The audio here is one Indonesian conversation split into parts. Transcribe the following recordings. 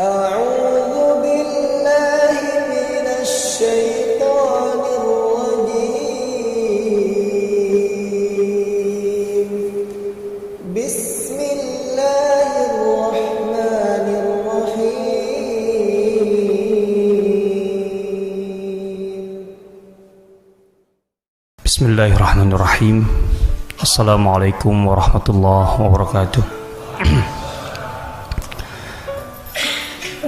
أعوذ بالله من الشيطان الرجيم بسم الله الرحمن الرحيم بسم الله الرحمن الرحيم. Assalamualaikum warahmatullahi wabarakatuh.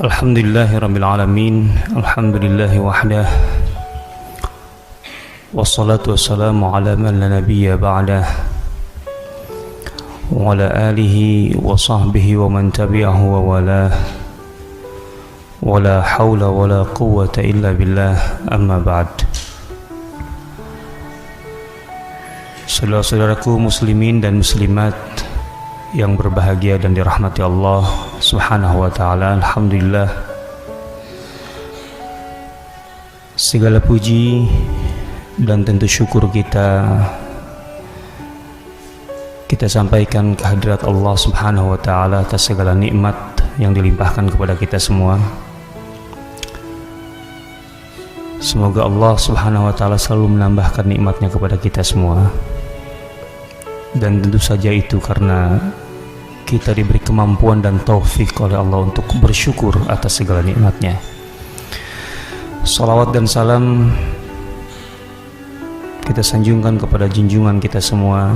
Alhamdulillahi rabbil alamin. Alhamdulillahi wahdah. Wassalatu wassalamu ala man la nabiyya ba'dah. Wa ala alihi wa sahbihi wa man tabi'ahu wa walah. Wa la hawla wa la quwwata illa billah. Amma ba'd. Saudara-saudaraku muslimin dan muslimat yang berbahagia dan dirahmati Allah Subhanahu wa ta'ala, alhamdulillah, segala puji dan tentu syukur kita sampaikan kehadirat Allah Subhanahu wa ta'ala atas segala nikmat yang dilimpahkan kepada kita semua. Semoga Allah Subhanahu wa ta'ala selalu menambahkan nikmatnya kepada kita semua. Dan tentu saja itu karena kita diberi kemampuan dan taufik oleh Allah untuk bersyukur atas segala nikmatnya. Salawat dan salam kita sanjungkan kepada junjungan kita semua,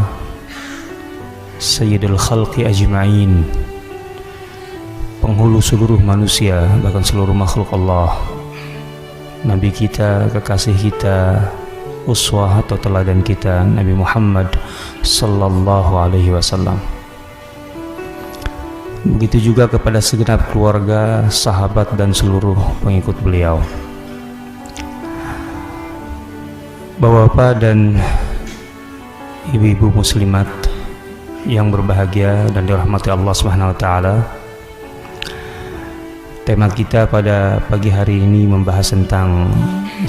Sayyidul Khalqi Ajma'in, penghulu seluruh manusia, bahkan seluruh makhluk Allah, Nabi kita, kekasih kita, uswah atau teladan kita, Nabi Muhammad sallallahu alaihi wasallam. Begitu juga kepada segenap keluarga, sahabat dan seluruh pengikut beliau. Bapak-bapak dan ibu-ibu muslimat yang berbahagia dan dirahmati Allah Subhanahu wa taala. Tema kita pada pagi hari ini membahas tentang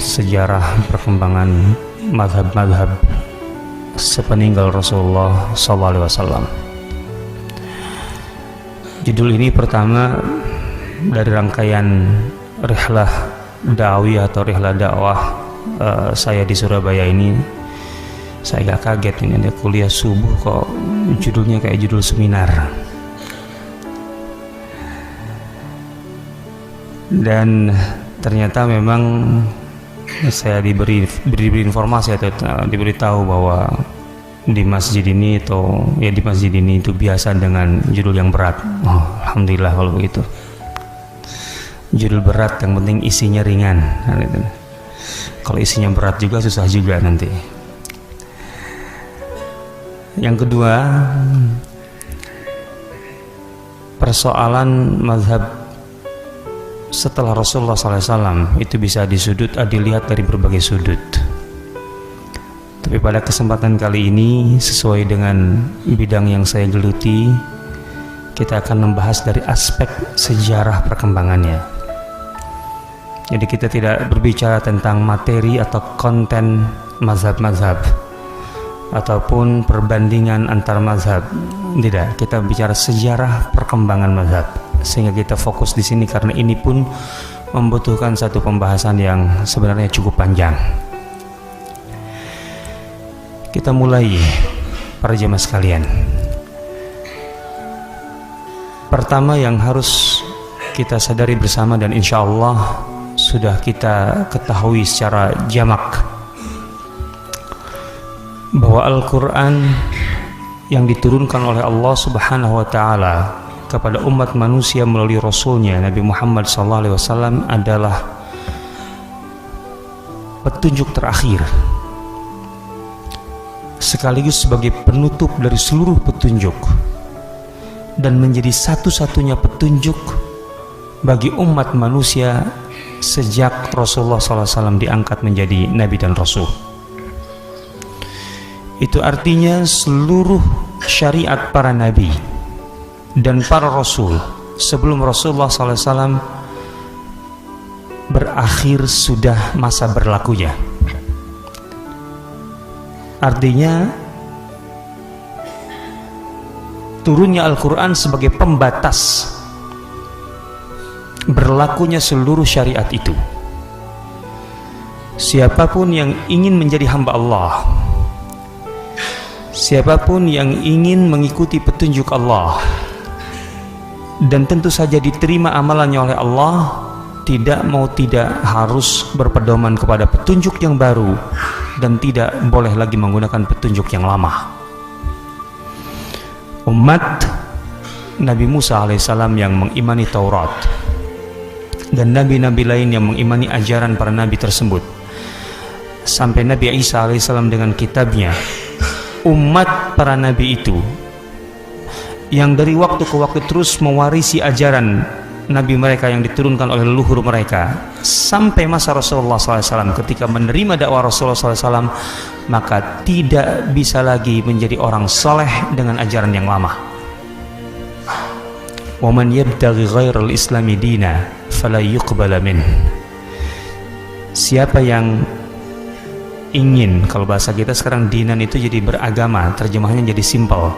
sejarah perkembangan mazhab-mazhab sepeninggal Rasulullah SAW. Judul ini pertama dari rangkaian rihlah da'wiyah atau rihlah dakwah saya di Surabaya ini. Saya agak kaget, ini ada kuliah subuh kok judulnya kayak judul seminar. Dan ternyata memang saya diberi informasi atau diberitahu bahwa di masjid ini itu biasa dengan judul yang berat. Oh, alhamdulillah kalau begitu. Judul berat yang penting isinya ringan. Kalau isinya berat juga susah juga nanti. Yang kedua, persoalan mazhab setelah Rasulullah SAW itu bisa dilihat dari berbagai sudut. Tapi pada kesempatan kali ini, sesuai dengan bidang yang saya geluti, kita akan membahas dari aspek sejarah perkembangannya. Jadi kita tidak berbicara tentang materi atau konten mazhab-mazhab ataupun perbandingan antar mazhab. Tidak, kita bicara sejarah perkembangan mazhab. Sehingga kita fokus di sini karena ini pun membutuhkan satu pembahasan yang sebenarnya cukup panjang. Kita mulai, para jemaah sekalian. Pertama yang harus kita sadari bersama dan insya Allah sudah kita ketahui secara jamak, bahwa Al-Quran yang diturunkan oleh Allah Subhanahu wa ta'ala kepada umat manusia melalui Rasulnya Nabi Muhammad SAW adalah petunjuk terakhir, sekaligus sebagai penutup dari seluruh petunjuk, dan menjadi satu-satunya petunjuk bagi umat manusia sejak Rasulullah SAW diangkat menjadi Nabi dan Rasul. Itu artinya seluruh syariat para Nabi dan para Rasul sebelum Rasulullah SAW berakhir sudah masa berlakunya. Artinya turunnya Al-Quran sebagai pembatas berlakunya seluruh syariat itu. Siapapun yang ingin menjadi hamba Allah, siapapun yang ingin mengikuti petunjuk Allah dan tentu saja diterima amalannya oleh Allah, tidak mau tidak harus berpedoman kepada petunjuk yang baru dan tidak boleh lagi menggunakan petunjuk yang lama. Umat Nabi Musa alaihissalam yang mengimani Taurat dan nabi-nabi lain yang mengimani ajaran para nabi tersebut, sampai Nabi Isa alaihissalam dengan kitabnya, umat para nabi itu yang dari waktu ke waktu terus mewarisi ajaran nabi mereka yang diturunkan oleh leluhur mereka sampai masa Rasulullah SAW. Ketika menerima dakwah Rasulullah SAW, maka tidak bisa lagi menjadi orang soleh dengan ajaran yang lama. Wa man yabtaghi ghairal islami dina fala yuqbala min. Siapa yang ingin, kalau bahasa kita sekarang dinan itu jadi beragama, terjemahnya jadi simpel,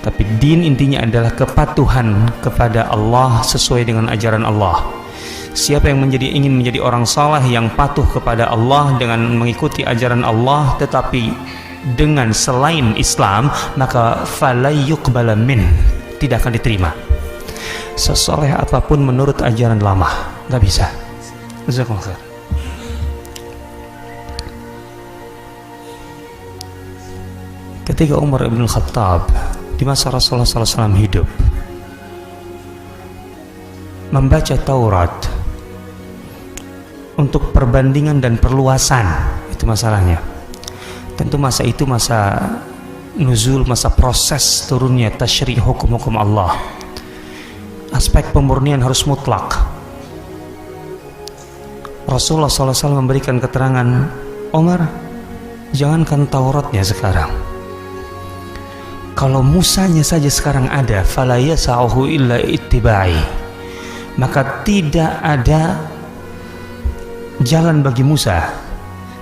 tapi din intinya adalah kepatuhan kepada Allah sesuai dengan ajaran Allah. Siapa yang ingin menjadi orang saleh yang patuh kepada Allah dengan mengikuti ajaran Allah tetapi dengan selain Islam, maka fala yuqbala min, tidak akan diterima. Sesoleh apapun menurut ajaran lama, nggak bisa. Jazakumullah khair. Ketika Umar ibn Khattab di masa Rasulullah SAW hidup membaca Taurat untuk perbandingan dan perluasan, itu masalahnya. Tentu masa itu masa nuzul, masa proses turunnya tasyri' hukum-hukum Allah. Aspek pemurnian harus mutlak. Rasulullah SAW memberikan keterangan, Umar, jangankan Tauratnya sekarang, kalau Musanya saja sekarang ada, fala yasa'uhu illa ittiba'i, maka tidak ada jalan bagi Musa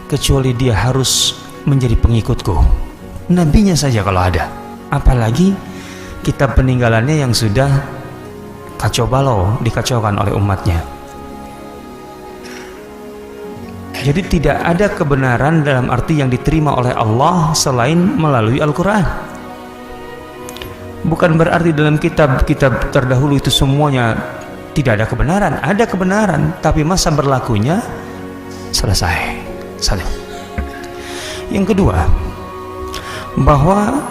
kecuali dia harus menjadi pengikutku. Nabinya saja kalau ada, apalagi kitab peninggalannya yang sudah kacau balau, dikacaukan oleh umatnya. Jadi tidak ada kebenaran dalam arti yang diterima oleh Allah selain melalui Al-Quran. Bukan berarti dalam kitab-kitab terdahulu itu semuanya tidak ada kebenaran. Ada kebenaran, tapi masa berlakunya selesai. Satu. Yang kedua, bahwa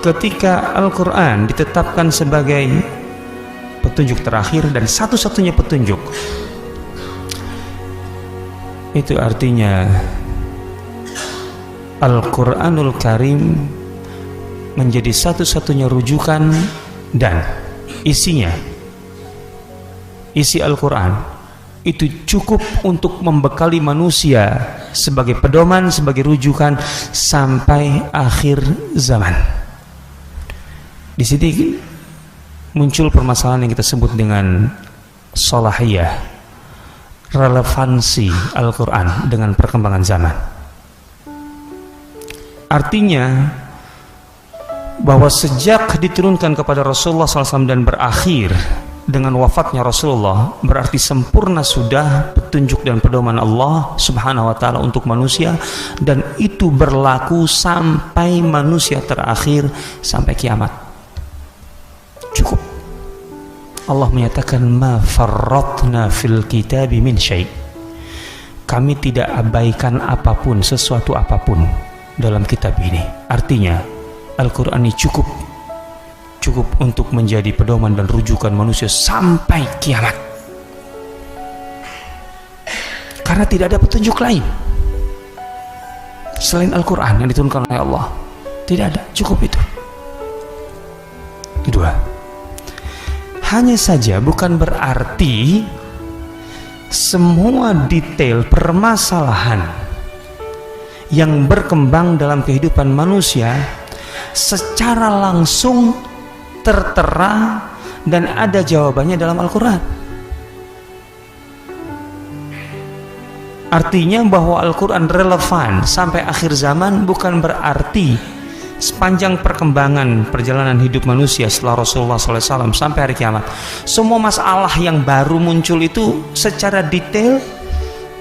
ketika Al-Quran ditetapkan sebagai petunjuk terakhir dan satu-satunya petunjuk, itu artinya Al-Quranul Karim menjadi satu-satunya rujukan dan isi Al-Quran itu cukup untuk membekali manusia sebagai pedoman, sebagai rujukan sampai akhir zaman. Di sini muncul permasalahan yang kita sebut dengan salahiyah, relevansi Al-Quran dengan perkembangan zaman. Artinya bahwa sejak diturunkan kepada Rasulullah SAW dan berakhir dengan wafatnya Rasulullah, berarti sempurna sudah petunjuk dan pedoman Allah Subhanahu wa Ta'ala untuk manusia, dan itu berlaku sampai manusia terakhir, sampai kiamat. Cukup. Allah menyatakan, ma farratna fil kitabi min syai', kami tidak abaikan apapun, sesuatu apapun dalam kitab ini. Artinya Al-Quran ini cukup untuk menjadi pedoman dan rujukan manusia sampai kiamat, karena tidak ada petunjuk lain selain Al-Quran yang diturunkan oleh Allah. Tidak ada, cukup itu. Kedua, hanya saja bukan berarti semua detail permasalahan yang berkembang dalam kehidupan manusia secara langsung tertera dan ada jawabannya dalam Al-Quran. Artinya bahwa Al-Quran relevan sampai akhir zaman bukan berarti sepanjang perkembangan perjalanan hidup manusia setelah Rasulullah SAW sampai hari kiamat, semua masalah yang baru muncul itu secara detail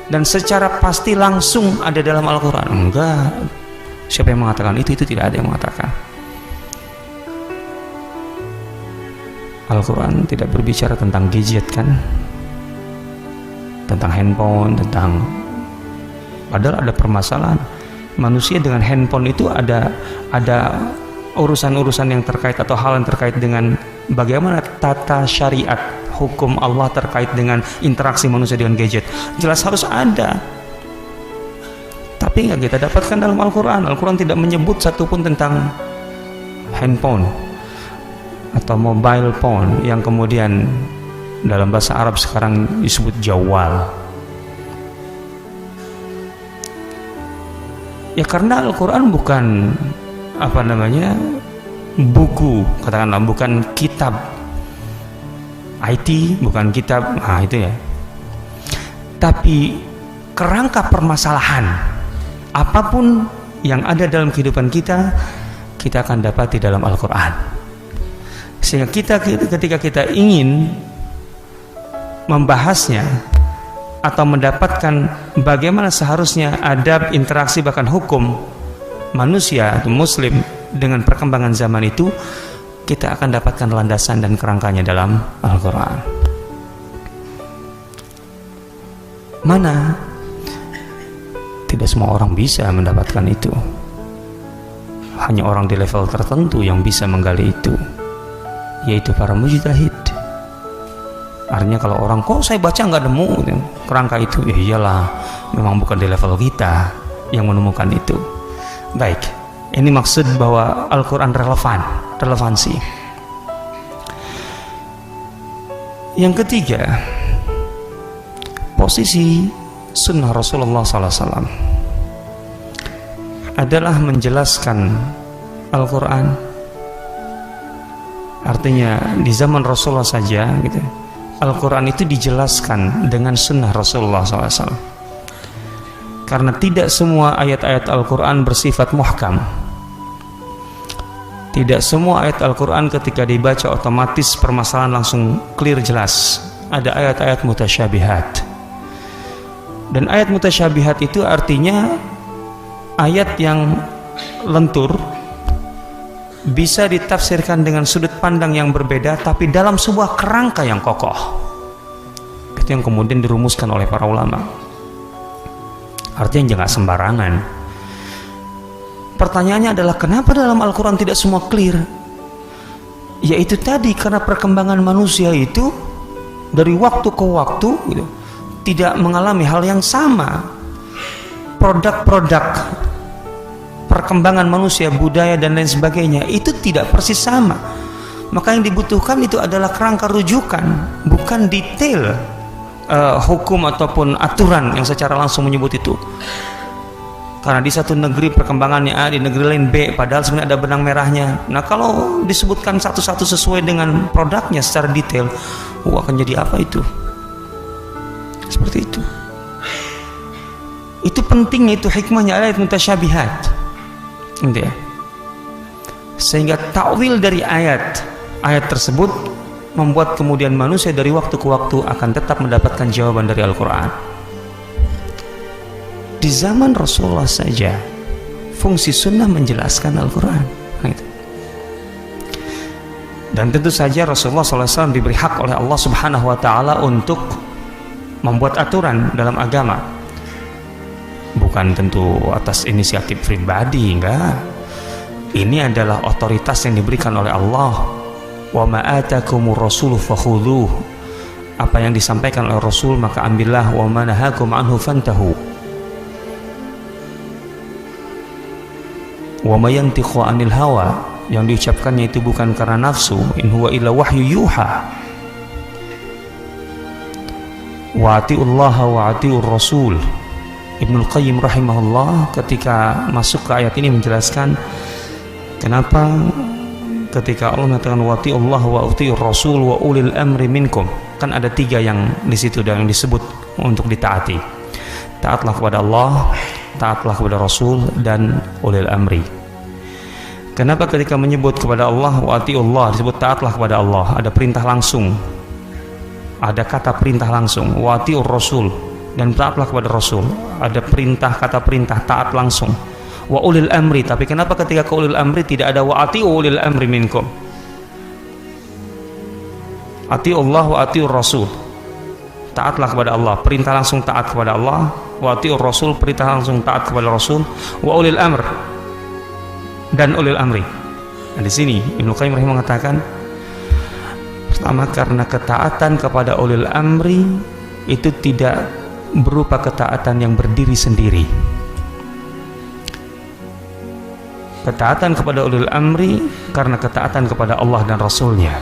dan secara pasti langsung ada dalam Al-Quran? Enggak. Siapa yang mengatakan itu? Itu tidak ada yang mengatakan. Al-Quran tidak berbicara tentang gadget kan, tentang handphone, padahal ada permasalahan manusia dengan handphone itu, ada urusan-urusan yang terkait atau hal yang terkait dengan bagaimana tata syariat hukum Allah terkait dengan interaksi manusia dengan gadget. Jelas harus ada, tapi nggak kita dapatkan dalam Al-Quran. Al-Quran tidak menyebut satupun tentang handphone atau mobile phone yang kemudian dalam bahasa Arab sekarang disebut jawal. Ya karena Al-Quran bukan buku, katakanlah, bukan kitab IT, bukan kitab, itu ya. Tapi kerangka permasalahan apapun yang ada dalam kehidupan kita akan dapati dalam Al-Quran. Sehingga ketika kita ingin membahasnya atau mendapatkan bagaimana seharusnya adab, interaksi, bahkan hukum manusia atau muslim dengan perkembangan zaman itu, kita akan dapatkan landasan dan kerangkanya dalam Al-Quran. Mana? Tidak semua orang bisa mendapatkan itu. Hanya orang di level tertentu yang bisa menggali itu, yaitu para mujtahid. Artinya kalau orang, kok saya baca nggak nemu kerangka itu, ya iyalah, memang bukan di level kita yang menemukan itu. Baik, ini maksud bahwa Al-Quran relevansi. Yang ketiga, posisi sunnah Rasulullah SAW adalah menjelaskan Al-Quran. Artinya di zaman Rasulullah saja gitu, Al-Quran itu dijelaskan dengan sunnah Rasulullah SAW. Karena tidak semua ayat-ayat Al-Quran bersifat muhkam. Tidak semua ayat Al-Quran ketika dibaca otomatis permasalahan langsung clear, jelas. Ada ayat-ayat mutasyabihat. Dan ayat mutasyabihat itu artinya ayat yang lentur, bisa ditafsirkan dengan sudut pandang yang berbeda, tapi dalam sebuah kerangka yang kokoh. Itu yang kemudian dirumuskan oleh para ulama. Artinya jangan sembarangan. Pertanyaannya adalah, kenapa dalam Al-Quran tidak semua clear? Yaitu tadi, karena perkembangan manusia itu dari waktu ke waktu gitu, tidak mengalami hal yang sama. Produk-produk perkembangan manusia, budaya dan lain sebagainya itu tidak persis sama. Maka yang dibutuhkan itu adalah kerangka rujukan, bukan detail hukum ataupun aturan yang secara langsung menyebut itu. Karena di satu negeri perkembangannya A, di negeri lain B, padahal sebenarnya ada benang merahnya. Nah, kalau disebutkan satu-satu sesuai dengan produknya secara detail, akan jadi apa itu? Seperti itu. Itu pentingnya, itu hikmahnya ayat mutasyabihat. Ya. Sehingga takwil dari ayat tersebut membuat kemudian manusia dari waktu ke waktu akan tetap mendapatkan jawaban dari Al-Quran. Di zaman Rasulullah saja fungsi sunnah menjelaskan Al-Quran. Dan tentu saja Rasulullah SAW diberi hak oleh Allah Subhanahu Wa Taala untuk membuat aturan dalam agama. Bukan tentu atas inisiatif pribadi, enggak. Ini adalah otoritas yang diberikan oleh Allah. Wa ma atakumur rasulu fakhudhuh. Apa yang disampaikan oleh Rasul maka ambillah, wa ma nahakum anhu fantahu. Wa ma yantiqu anil hawa, yang diucapkannya itu bukan karena nafsu, in huwa illa wahyu yuha. Wa atiullaha wa atiur rasul. Ibnul Qayyim rahimahullah ketika masuk ke ayat ini menjelaskan kenapa ketika Allah mengatakan wati Allah wa utiur rasul wa ulil amri minkum, kan ada tiga yang di situ dan yang disebut untuk ditaati. Taatlah kepada Allah, taatlah kepada Rasul, dan ulil amri. Kenapa ketika menyebut kepada Allah wa atiullah disebut taatlah kepada Allah, ada perintah langsung, ada kata perintah langsung, wa atiur rasul, dan taatlah kepada Rasul, ada perintah kata perintah taat langsung, wa ulil amri. Tapi kenapa ketika ke ulil amri tidak ada wa atiu ulil amri minkum? Atiullah wa atiur rasul, taatlah kepada Allah, perintah langsung taat kepada Allah, wa atiur rasul, perintah langsung taat kepada Rasul, wa ulil amr, dan ulil amri. Nah, di sini Ibnu Qayyim rahimahullah mengatakan, pertama karena ketaatan kepada ulil amri itu tidak berupa ketaatan yang berdiri sendiri. Ketaatan kepada ulil amri karena ketaatan kepada Allah dan Rasulnya.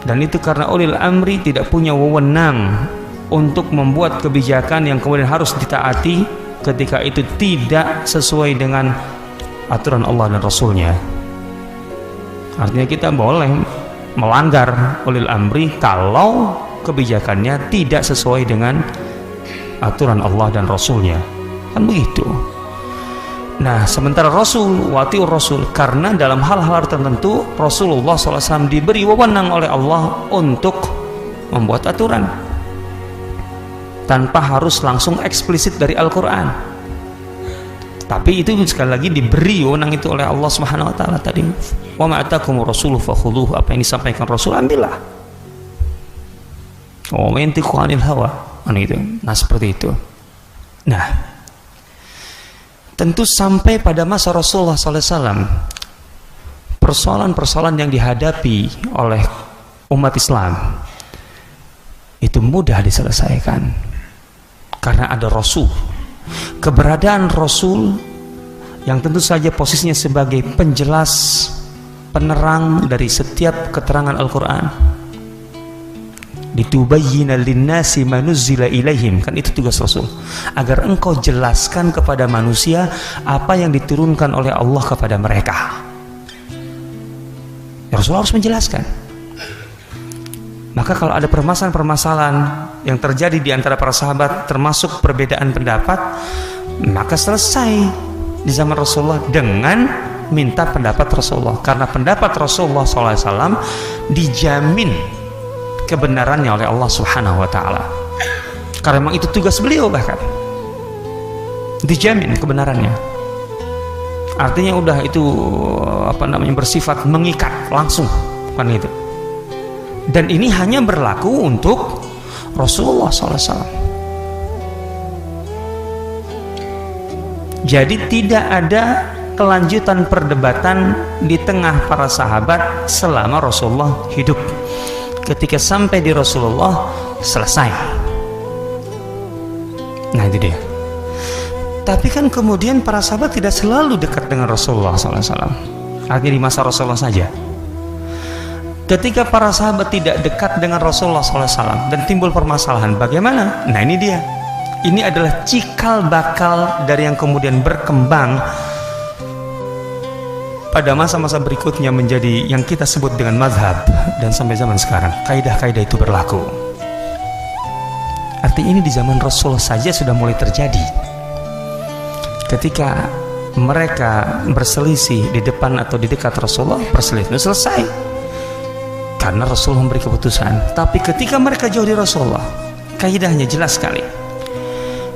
Dan itu karena ulil amri tidak punya wewenang untuk membuat kebijakan yang kemudian harus ditaati ketika itu tidak sesuai dengan aturan Allah dan Rasulnya. Artinya kita boleh melanggar ulil amri kalau kebijakannya tidak sesuai dengan aturan Allah dan Rasulnya, kan begitu. Nah, sementara Rasul, watiur Rasul, karena dalam hal-hal tertentu Rasulullah SAW diberi wewenang oleh Allah untuk membuat aturan tanpa harus langsung eksplisit dari Al-Quran. Tapi itu sekali lagi diberi wewenang itu oleh Allah Subhanahu wa taala tadi. Wa ma atakumur rasulu fakhudhuhu, apa yang disampaikan Rasul ambillah. Wa ma yantiqu 'anil hawa. Nah, seperti itu. Nah, tentu sampai pada masa Rasulullah SAW, persoalan-persoalan yang dihadapi oleh umat Islam itu mudah diselesaikan karena ada Rasul. Keberadaan Rasul yang tentu saja posisinya sebagai penjelas, penerang dari setiap keterangan Al-Quran. Litubayyina linnasi ma nuzzila ilaihim, kan itu tugas Rasul, agar engkau jelaskan kepada manusia apa yang diturunkan oleh Allah kepada mereka. Rasul harus menjelaskan. Maka kalau ada permasalahan-permasalahan yang terjadi di antara para sahabat, termasuk perbedaan pendapat, maka selesai di zaman Rasulullah dengan minta pendapat Rasulullah, karena pendapat Rasulullah SAW dijamin kebenarannya oleh Allah Subhanahu wa taala. Karena memang itu tugas beliau, bahkan dijamin kebenarannya. Artinya udah itu bersifat mengikat langsung, kan itu. Dan ini hanya berlaku untuk Rasulullah SAW. Jadi tidak ada kelanjutan perdebatan di tengah para sahabat selama Rasulullah hidup. Ketika sampai di Rasulullah, selesai. Nah, itu dia. Tapi kan kemudian para sahabat tidak selalu dekat dengan Rasulullah SAW. Artinya di masa Rasulullah saja. Ketika para sahabat tidak dekat dengan Rasulullah SAW dan timbul permasalahan, bagaimana? Nah, ini dia. Ini adalah cikal bakal dari yang kemudian berkembang pada masa-masa berikutnya menjadi yang kita sebut dengan mazhab, dan sampai zaman sekarang kaidah-kaidah itu berlaku. Artinya ini di zaman Rasul saja sudah mulai terjadi. Ketika mereka berselisih di depan atau di dekat Rasulullah, perselisihan itu selesai karena Rasul memberi keputusan. Tapi ketika mereka jauh di Rasulullah, kaidahnya jelas sekali.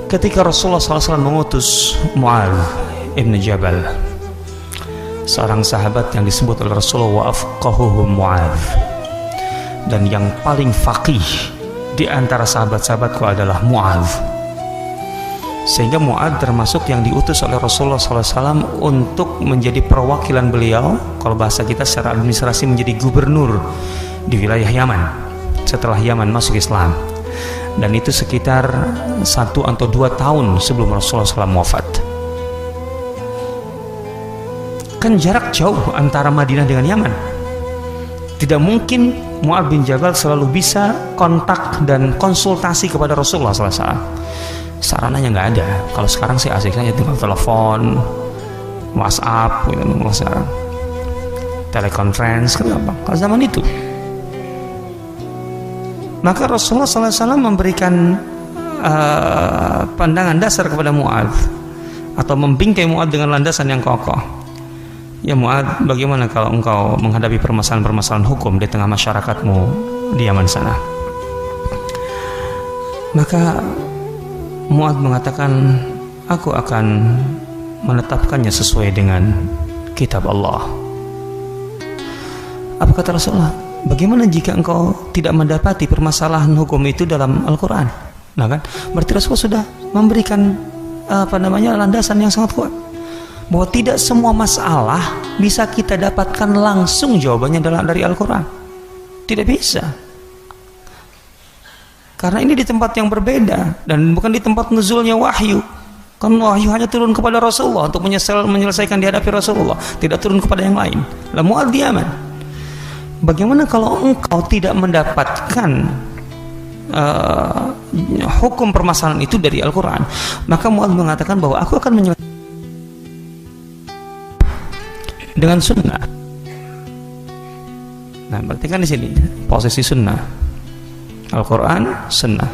Ketika Rasulullah SAW mengutus Mu'adz ibn Jabal, seorang sahabat yang disebut oleh Rasulullah wa afqahuhum Mu'adz, dan yang paling faqih di antara sahabat-sahabatku adalah Mu'adz, sehingga Mu'adz termasuk yang diutus oleh Rasulullah SAW untuk menjadi perwakilan beliau, kalau bahasa kita secara administrasi menjadi gubernur di wilayah Yaman setelah Yaman masuk Islam. Dan itu sekitar 1 atau 2 tahun sebelum Rasulullah SAW wafat. Kan jarak jauh antara Madinah dengan Yaman. Tidak mungkin Mu'adz bin Jabal selalu bisa kontak dan konsultasi kepada Rasulullah SAW. Sarananya nggak ada. Kalau sekarang sih asik saja, tinggal telepon, WhatsApp, gitu, telekonferensi, kan gampang. Kalau zaman itu, maka Rasulullah SAW memberikan pandangan dasar kepada Mu'adz atau membingkai Mu'adz dengan landasan yang kokoh. Ya Mu'adz, bagaimana kalau engkau menghadapi permasalahan-permasalahan hukum di tengah masyarakatmu di Yaman sana? Maka Mu'adz mengatakan, aku akan menetapkannya sesuai dengan kitab Allah. Apa kata Rasulullah? Bagaimana jika engkau tidak mendapati permasalahan hukum itu dalam Al-Quran? Nah kan, berarti Rasulullah sudah memberikan landasan yang sangat kuat bahwa tidak semua masalah bisa kita dapatkan langsung jawabannya dari Al-Quran. Tidak bisa. Karena ini di tempat yang berbeda dan bukan di tempat nuzulnya wahyu. Kan wahyu hanya turun kepada Rasulullah untuk menyelesaikan dihadapi Rasulullah, tidak turun kepada yang lain. La Mu'adz di Yaman. Bagaimana kalau engkau tidak mendapatkan hukum permasalahan itu dari Al-Quran? Maka Mu'adz mengatakan bahwa aku akan menyelesaikan dengan sunnah. Nah, berarti kan di sini posisi sunnah, Al-Quran, sunnah.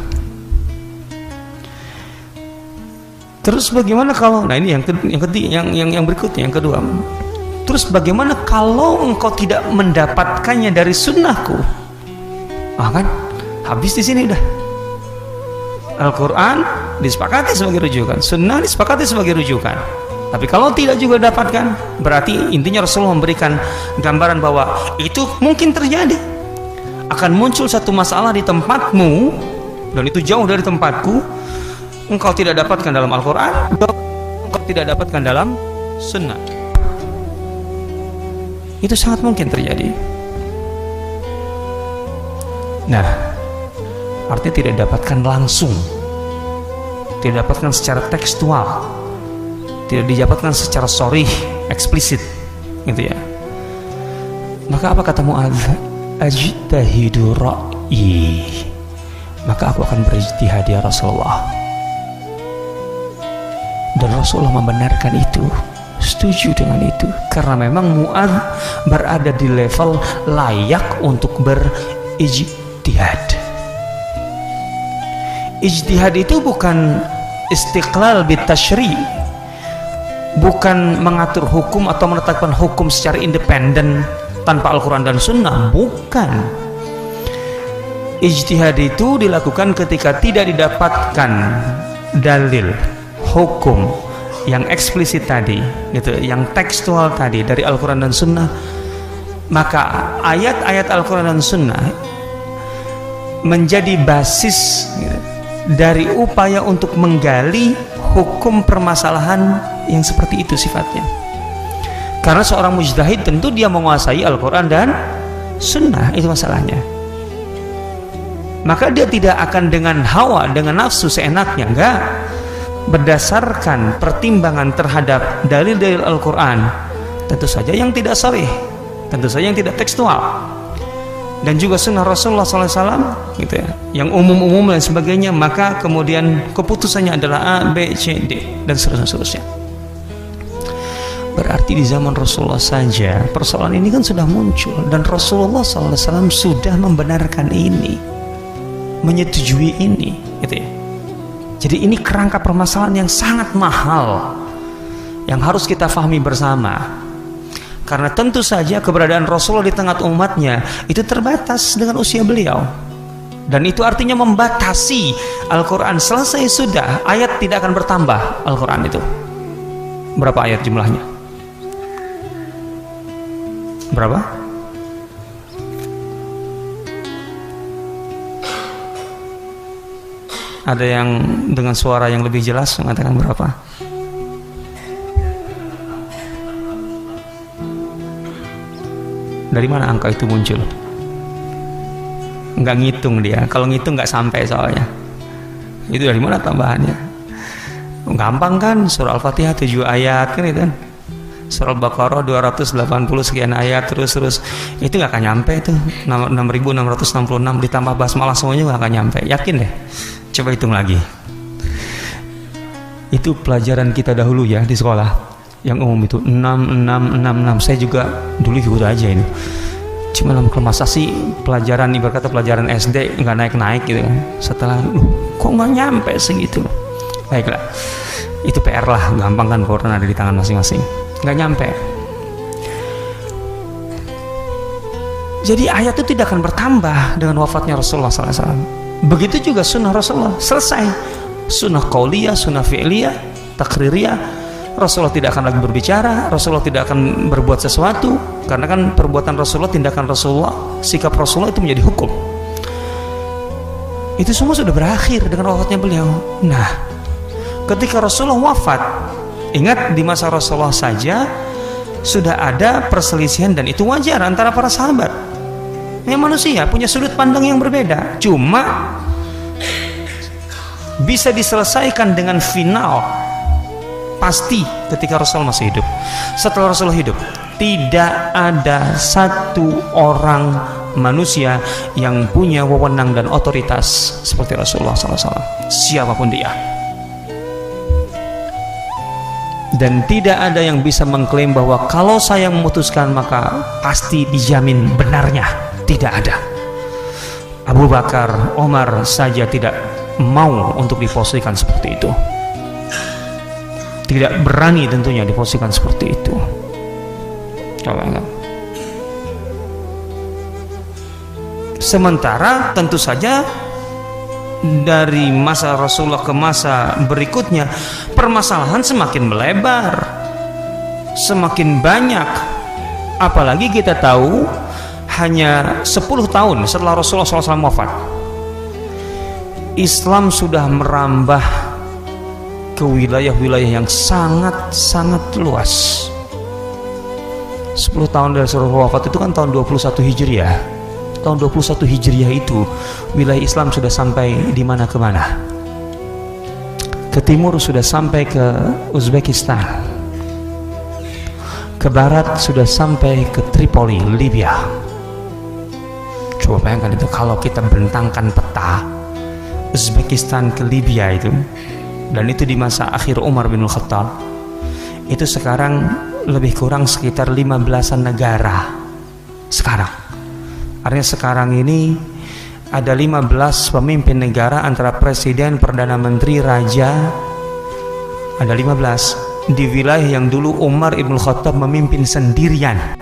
Terus bagaimana kalau, nah ini yang berikutnya, yang kedua. Terus bagaimana kalau engkau tidak mendapatkannya dari sunnahku? Kan habis di sini dah. Al-Quran disepakati sebagai rujukan, sunnah disepakati sebagai rujukan. Tapi kalau tidak juga dapatkan, berarti intinya Rasulullah memberikan gambaran bahwa itu mungkin terjadi. Akan muncul satu masalah di tempatmu dan itu jauh dari tempatku, engkau tidak dapatkan dalam Al-Quran, engkau tidak dapatkan dalam sunnah. Itu sangat mungkin terjadi. Nah, artinya tidak dapatkan langsung, tidak dapatkan secara tekstual, tidak didapatkan secara sharih, eksplisit, gitu ya. Maka apa kata Mu'adz? Ajtahidu ra'yi, maka aku akan berijtihad ya Rasulullah. Dan Rasulullah membenarkan itu, setuju dengan itu, karena memang Mu'adz berada di level layak untuk berijtihad. Ijtihad itu bukan istiqlal bitasyri', bukan mengatur hukum atau menetapkan hukum secara independen tanpa Al-Quran dan Sunnah, bukan. Ijtihad itu dilakukan ketika tidak didapatkan dalil hukum yang eksplisit tadi, gitu, yang tekstual tadi dari Al-Quran dan Sunnah, maka ayat-ayat Al-Quran dan Sunnah menjadi basis, gitu, dari upaya untuk menggali hukum permasalahan yang seperti itu sifatnya. Karena seorang mujtahid tentu dia menguasai Al-Quran dan Sunnah, itu masalahnya. Maka dia tidak akan dengan hawa, dengan nafsu seenaknya, enggak. Berdasarkan pertimbangan terhadap dalil-dalil Al-Quran, tentu saja yang tidak sharih, tentu saja yang tidak tekstual, dan juga sunnah Rasulullah SAW, gitu ya, yang umum-umum dan sebagainya, maka kemudian keputusannya adalah A, B, C, D, dan seterusnya. Berarti di zaman Rasulullah saja persoalan ini kan sudah muncul, dan Rasulullah SAW sudah membenarkan ini, menyetujui ini, gitu ya. Jadi ini kerangka permasalahan yang sangat mahal yang harus kita fahami bersama. Karena tentu saja keberadaan Rasulullah di tengah umatnya itu terbatas dengan usia beliau, dan itu artinya membatasi Al-Quran. Selesai sudah, ayat tidak akan bertambah. Al-Quran itu berapa ayat jumlahnya? Berapa? Ada yang dengan suara yang lebih jelas mengatakan berapa? Dari mana angka itu muncul? Nggak ngitung dia. Kalau ngitung nggak sampai soalnya. Itu dari mana tambahannya? Gampang kan? Surah Al-Fatihah 7 ayat kan itu kan? Surah Al-Baqarah 280 sekian ayat, terus itu nggak akan nyampe itu 6.666 ditambah basmalah semuanya nggak akan nyampe, yakin deh. Coba hitung lagi. Itu pelajaran kita dahulu ya di sekolah yang umum itu 6. Saya juga dulu ikut aja ini, cuma dalam kemasasi pelajaran, ibarat kata pelajaran SD nggak naik gitu kan. Setelah kok nggak nyampe segitu. Baiklah, Itu PR lah, gampang kan Quran ada di tangan masing-masing. Nggak nyampe. Jadi ayat itu tidak akan bertambah dengan wafatnya Rasulullah SAW. Begitu juga sunnah Rasulullah, selesai. Sunnah qauliyah, sunnah fi'liyah, takririyah. Rasulullah tidak akan lagi berbicara, Rasulullah tidak akan berbuat sesuatu, karena kan perbuatan Rasulullah, tindakan Rasulullah, sikap Rasulullah itu menjadi hukum. Itu semua sudah berakhir dengan wafatnya beliau. Nah, ketika Rasulullah wafat, ingat di masa Rasulullah saja sudah ada perselisihan, dan itu wajar antara para sahabat. Manusia punya sudut pandang yang berbeda, cuma bisa diselesaikan dengan final pasti ketika Rasul masih hidup. Setelah Rasul hidup, tidak ada satu orang manusia yang punya wewenang dan otoritas seperti Rasulullah SAW, siapapun dia. Dan tidak ada yang bisa mengklaim bahwa kalau saya memutuskan maka pasti dijamin benarnya. Tidak ada. Abu Bakar, Omar saja tidak mau untuk diposisikan seperti itu. Tidak berani tentunya diposisikan seperti itu. Coba enggak. Sementara tentu saja dari masa Rasulullah ke masa berikutnya, permasalahan semakin melebar, semakin banyak. Apalagi kita tahu hanya 10 tahun setelah Rasulullah SAW wafat, Islam sudah merambah ke wilayah-wilayah yang sangat-sangat luas. 10 tahun dari Rasulullah wafat itu kan tahun 21 Hijriah. Tahun 21 Hijriah itu wilayah Islam sudah sampai di mana ke mana. Ke timur sudah sampai ke Uzbekistan. Ke barat sudah sampai ke Tripoli, Libya. Coba bayangkan itu kalau kita bentangkan peta Uzbekistan ke Libya itu, dan itu di masa akhir Umar bin Khattab, itu sekarang lebih kurang sekitar 15-an negara sekarang. Artinya sekarang ini ada 15 pemimpin negara, antara presiden, perdana menteri, raja, ada 15 di wilayah yang dulu Umar bin Khattab memimpin sendirian.